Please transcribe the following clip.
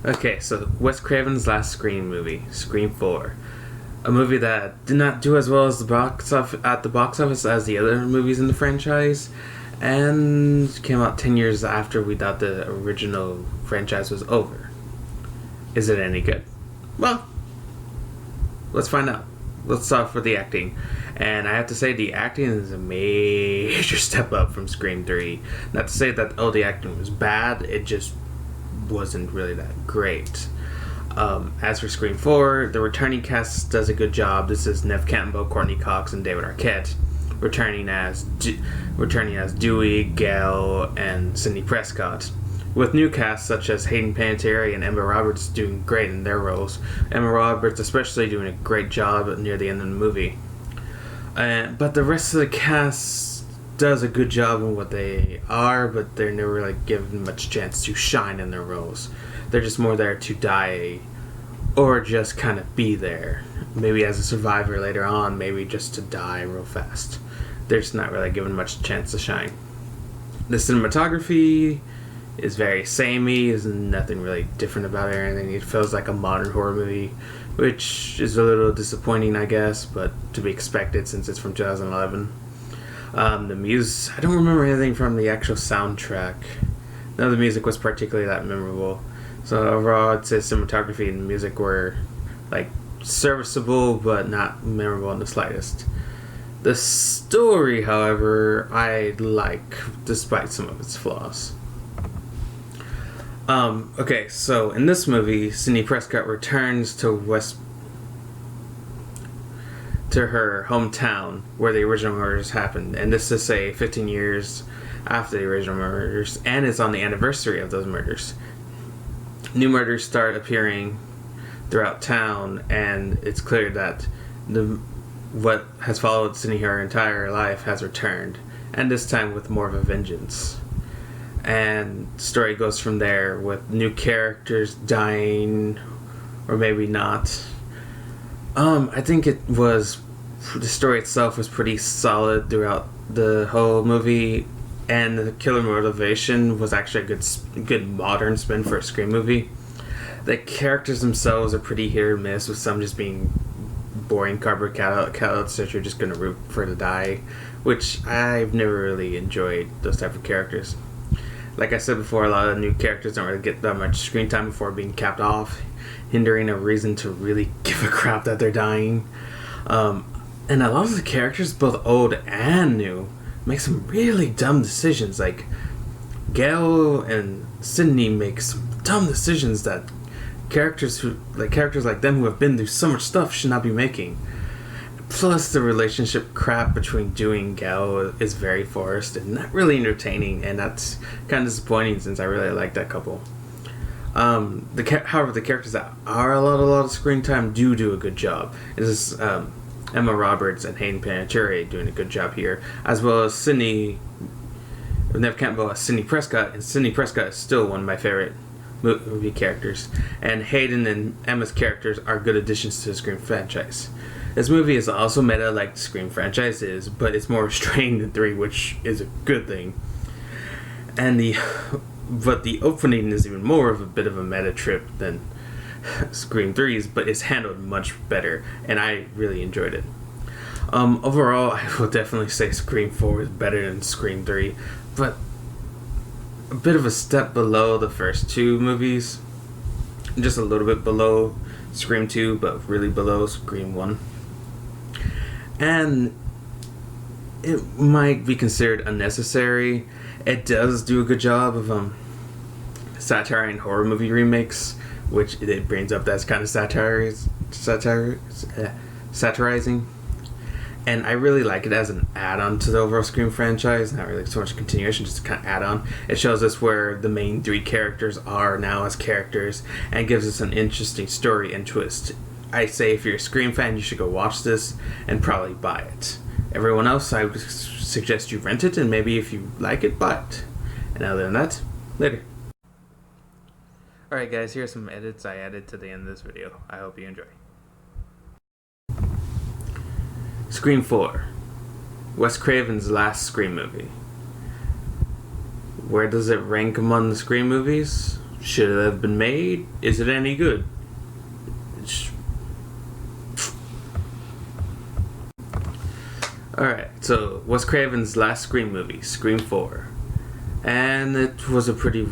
Okay, so Wes Craven's last Scream movie, Scream 4. A movie that did not do as well as at the box office as the other movies in the franchise, and came out 10 years after we thought the original franchise was over. Is it any good? Well, let's find out. Let's start with the acting. And I have to say, the acting is a major step up from Scream 3. Not to say that, the acting was bad, it just wasn't really that great. As for Scream 4, the returning cast does a good job. This is Neve Campbell, Courtney Cox, and David Arquette returning as Dewey, Gale, and Sidney Prescott, with new casts such as Hayden Panettiere and Emma Roberts doing great in their roles. Emma Roberts especially doing a great job near the end of the movie. But the rest of the cast does a good job in what they are, but they're never really given much chance to shine in their roles. They're just more there to die, or just kind of be there. Maybe as a survivor later on, maybe just to die real fast. They're just not really given much chance to shine. The cinematography is very samey. There's nothing really different about it or anything. It feels like a modern horror movie, which is a little disappointing, I guess, but to be expected since it's from 2011. The music, I don't remember anything from the actual soundtrack. None of the music was particularly that memorable. So overall, I'd say cinematography and music were like serviceable, but not memorable in the slightest. The story, however, I like, despite some of its flaws. Okay, so in this movie, Sidney Prescott returns to her hometown where the original murders happened, and this is say 15 years after the original murders, and it's on the anniversary of those murders. New murders start appearing throughout town, and it's clear that what has followed Sidney her entire life has returned, and this time with more of a vengeance. And the story goes from there with new characters dying, or maybe not. I think the story itself was pretty solid throughout the whole movie, and the killer motivation was actually a good modern spin for a Scream movie. The characters themselves are pretty hit or miss, with some just being boring cardboard cutouts that you're just going to root for to die, which I've never really enjoyed those type of characters. Like I said before, a lot of new characters don't really get that much screen time before being capped off, hindering a reason to really give a crap that they're dying. And a lot of the characters, both old and new, make some really dumb decisions. Like, Gale and Sidney make some dumb decisions that characters like them who have been through so much stuff should not be making. Plus, the relationship crap between Dewey and Gale is very forced and not really entertaining, and that's kind of disappointing since I really like that couple. However, the characters that are a lot of screen time do a good job. It is Emma Roberts and Hayden Panettiere doing a good job here, as well as Neve Campbell as Sidney Prescott, and Sidney Prescott is still one of my favorite movie characters, and Hayden and Emma's characters are good additions to the Scream franchise. This movie is also meta like the Scream franchise is, but it's more restrained than 3, which is a good thing. And the opening is even more of a bit of a meta trip than Scream 3's, but it's handled much better, and I really enjoyed it. Overall, I will definitely say Scream 4 is better than Scream 3, but a bit of a step below the first 2 movies. Just a little bit below Scream 2, but really below Scream 1. And it might be considered unnecessary. It does do a good job of satirizing horror movie remakes, which it brings up that's kind of satirizing. And I really like it as an add-on to the overall Scream franchise, not really so much a continuation, just a kind of add-on. It shows us where the main 3 characters are now as characters, and gives us an interesting story and twist. I say if you're a Scream fan, you should go watch this and probably buy it. Everyone else, I would suggest you rent it, and maybe if you like it, buy it. And other than that, later. Alright guys, here's some edits I added to the end of this video. I hope you enjoy. Scream 4. Wes Craven's last Scream movie. Where does it rank among the Scream movies? Should it have been made? Is it any good? It's... Alright, so Wes Craven's last Scream movie, Scream 4. And it was a pretty...